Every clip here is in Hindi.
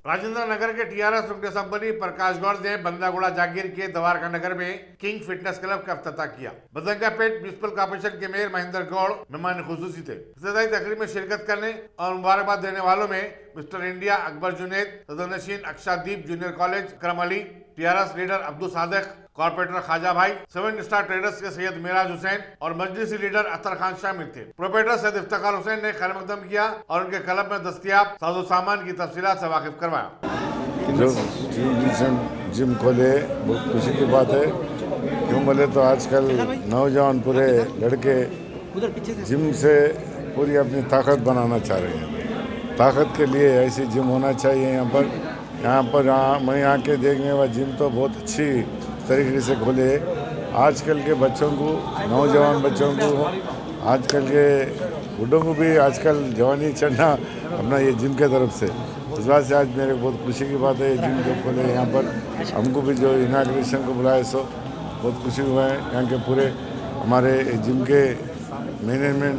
राजेंद्र नगर के टीआरएस उनके संपत्ति प्रकाश गौड़ ने बंदागुड़ा जागीर के द्वारका नगर में किंग फिटनेस क्लब का अफ्ताह किया। बदंगापेट म्यूनिसिपल कॉर्पोरेशन के मेयर महेंद्र गौड़ मेहमान खुसूसी थे। इफ्तिताई तकरीब में शिरकत करने और मुबारकबाद देने वालों में मिस्टर इंडिया अकबर जुनेद, सदरनशीन Akshadeep junior college Karam Ali, TRS leader Abdul Sadiq, corporator Khaja भाई, 7 स्टार ट्रेडर्स के सैयद मिराज हुसैन और मजलिसी लीडर अतर खान शामिल थे। प्रोपरेटर सैयद इफ्तिखार हुसैन ने खैर मकदम किया और उनके क्लब में दस्तियाब साजो सामान की तफसीलात से वाकिफ करवाया। जो जिम खोले बहुत खुशी की बात है। क्यों बोले तो आजकल नौजवान पूरे लड़के जिम से पूरी अपनी ताकत बनाना चाह रहे हैं। ताकत के लिए ऐसी जिम होना चाहिए। यहाँ पर मैं यहाँ के देखने वाला जिम तो बहुत अच्छी तरीके से खोले। आजकल के बच्चों को, नौजवान बच्चों को, आजकल के बुढ़ों को भी आजकल जवानी चढ़ना अपना ये जिम के तरफ से। इस बात से आज मेरे बहुत खुशी की बात है। ये जिम जो खोले यहाँ पर हमको भी जो इनाग्रेशन को बुलाए सो बहुत खुशी हुआ है। यहाँ के पूरे हमारे जिम के मैनेजमेंट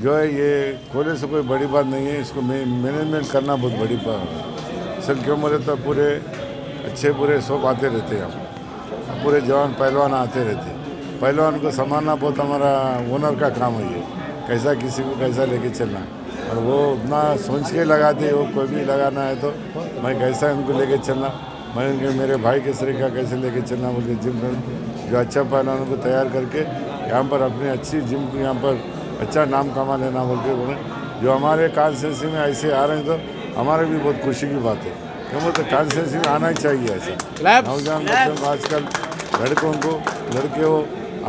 जो है ये खोले से कोई बड़ी बात नहीं है। इसको मैनेजमेंट करना बहुत बड़ी बात है। असल क्यों बोले तो पूरे अच्छे बुरे सब आते रहते हैं। हम पूरे जवान पहलवान आते रहते हैं। पहलवान को संभालना बहुत हमारा ओनर का काम है। ये कैसा किसी को कैसा लेके चलना और वो उतना सोच के लगाते। वो कोई भी लगाना है तो मैं कैसा उनको लेके चलना, मैं उनके मेरे भाई के तरीका कैसे लेके चलना बोल के जिम जो अच्छा पहलवानों को तैयार करके यहाँ पर अपनी अच्छी जिम को यहाँ पर अच्छा नाम कमा लेना बोल के बोले। जो हमारे कॉन्स्टिट्यूंसी में ऐसे आ रहे हैं तो हमारे भी बहुत खुशी की बात है। क्यों तो कॉन्स्टिट्यूंसी में आना ही चाहिए ऐसा। नौजवान बच्चों को आजकल लड़कों को लड़के हो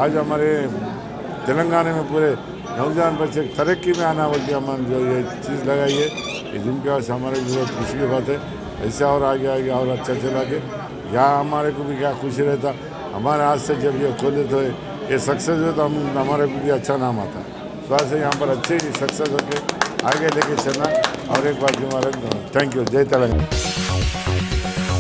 आज हमारे तेलंगाना में पूरे नौजवान बच्चे तरक्की में आना बोल के हम जो ये चीज़ लगाई है ये जिम के वजह से हमारे भी बहुत खुशी की बात है। ऐसे और आगे आगे और अच्छा चला के यहाँ हमारे को भी क्या खुशी रहता। हमारे हाथ से जब ये खोले तो ये सक्सेस हुए तो हम हमारे को भी अच्छा नाम आता। तो ऐसे यहाँ पर अच्छे सक्सेस होके आगे लेके चलना। और एक बार हमारे थैंक यू। जय तेलंगाना।